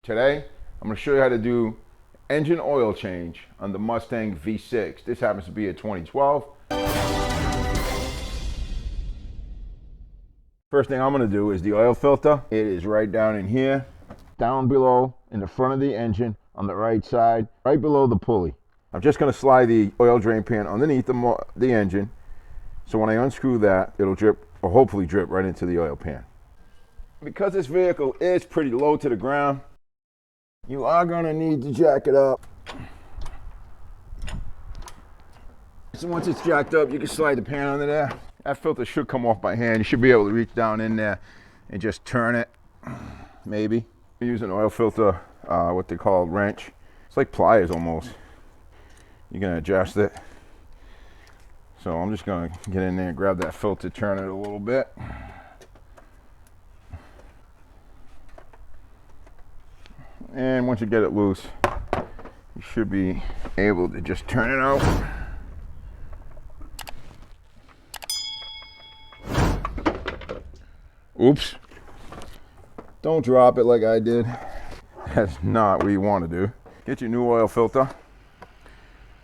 Today, I'm going to show you how to do engine oil change on the Mustang V6. This happens to be a 2012. First thing I'm going to do is the oil filter. It is right down in here, down below in the front of the engine on the right side, right below the pulley. I'm just going to slide the oil drain pan underneath the engine, so when I unscrew that, it'll drip, or hopefully drip, right into the oil pan. Because this vehicle is pretty low to the ground, you are going to need to jack it up. So once it's jacked up, you can slide the pan under there. That filter should come off by hand. You should be able to reach down in there and just turn it, maybe. We use an oil filter, what they call a wrench. It's like pliers almost. You're going to adjust it. So I'm just going to get in there and grab that filter, turn it a little bit. And once you get it loose, you should be able to just turn it out. Oops. Don't drop it like I did. That's not what you want to do. Get your new oil filter.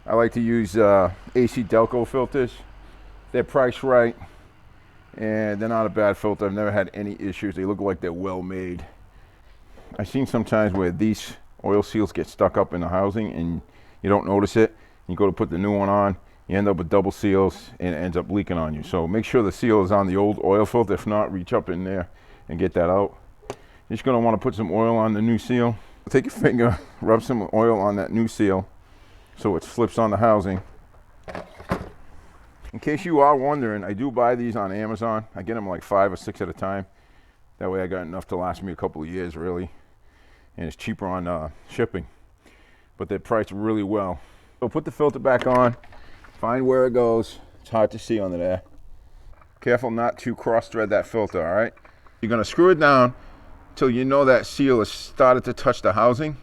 I like to use AC Delco filters. They're priced right, and they're not a bad filter. I've never had any issues. They look like they're well made. I've seen sometimes where these oil seals get stuck up in the housing and you don't notice it. You go to put the new one on, you end up with double seals and it ends up leaking on you. So make sure the seal is on the old oil filter. If not, reach up in there and get that out. You're just going to want to put some oil on the new seal. Take your finger, rub some oil on that new seal so it slips on the housing. In case you are wondering, I do buy these on Amazon. I get them like 5 or 6 at a time. That way I got enough to last me a couple of years, really. And it's cheaper on shipping. But they're priced really well. So put the filter back on. Find where it goes. It's hard to see under there. Careful not to cross-thread that filter, all right? You're going to screw it down until you know that seal has started to touch the housing.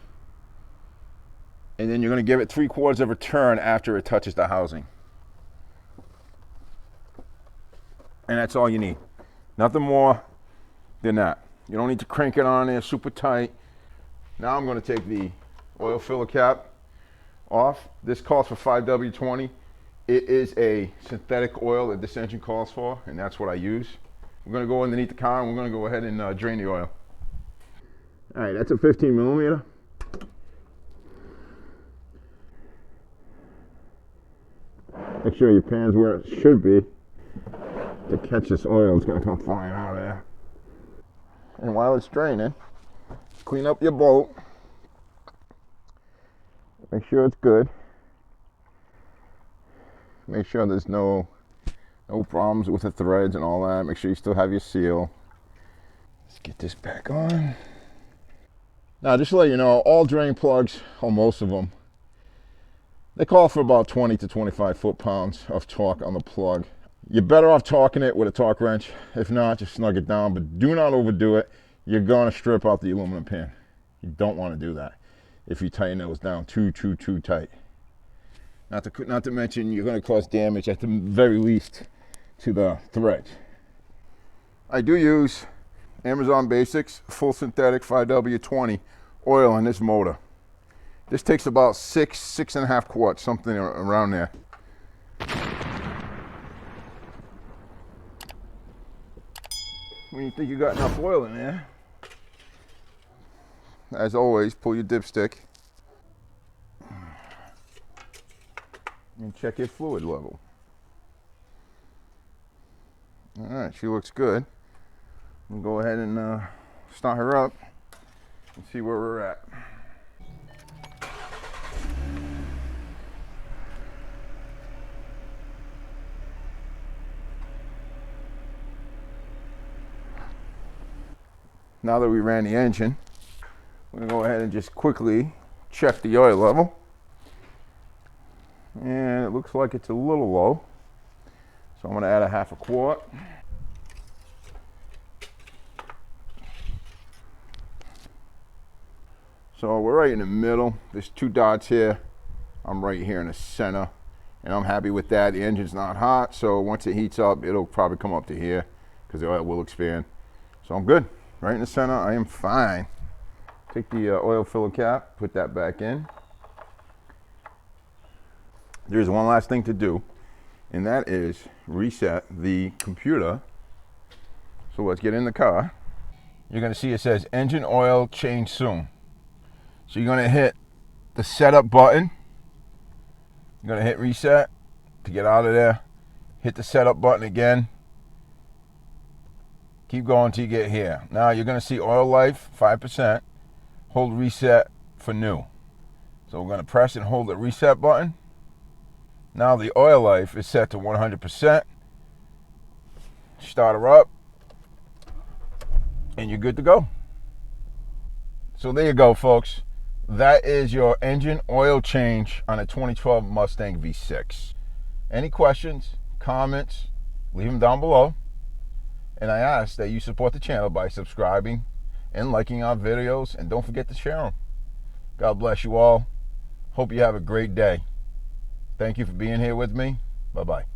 And then you're going to give it 3/4 of a turn after it touches the housing. And that's all you need. Nothing more than that. You don't need to crank it on there super tight. Now I'm going to take the oil filler cap off. This calls for 5W20. It is a synthetic oil that this engine calls for, and that's what I use. We're going to go underneath the car and we're going to go ahead and drain the oil. All right, that's a 15 millimeter. Make sure your pan's where it should be. To catch this oil, it's going to come flying out of there. And while it's draining, clean up your bolt. Make sure it's good. Make sure there's no problems with the threads and all that. Make sure you still have your seal. Let's get this back on. Now, just to let you know, all drain plugs, or most of them, they call for about 20 to 25 foot-pounds of torque on the plug. You're better off torquing it with a torque wrench. If not, just snug it down, but do not overdo it. You're going to strip out the aluminum pan. You don't want to do that if you tighten those down too tight. Not to mention, you're going to cause damage at the very least to the threads. I do use Amazon Basics full synthetic 5W20 oil on this motor. This takes about 6.5 quarts, something around there. When you think you got enough oil in there, as always, pull your dipstick and check your fluid level. All right, she looks good. We'll go ahead and start her up and see where we're at. Now that we ran the engine, we're going to go ahead and just quickly check the oil level. And it looks like it's a little low. So I'm going to add a 1/2 quart. So we're right in the middle. There's 2 dots here. I'm right here in the center. And I'm happy with that. The engine's not hot, so once it heats up, it'll probably come up to here because the oil will expand. So I'm good. Right in the center, I am fine. Take the oil filler cap, put that back in. There's one last thing to do, and that is reset the computer. So let's get in the car. You're going to see it says engine oil change soon. So you're going to hit the setup button. You're going to hit reset to get out of there. Hit the setup button again. Keep going till you get here. Now you're going to see oil life 5%. Hold reset for new. So we're going to press and hold the reset button. Now the oil life is set to 100%. Start her up. And you're good to go. So there you go, folks. That is your engine oil change on a 2012 Mustang V6. Any questions, comments, leave them down below. And I ask that you support the channel by subscribing and liking our videos. And don't forget to share them. God bless you all. Hope you have a great day. Thank you for being here with me. Bye-bye.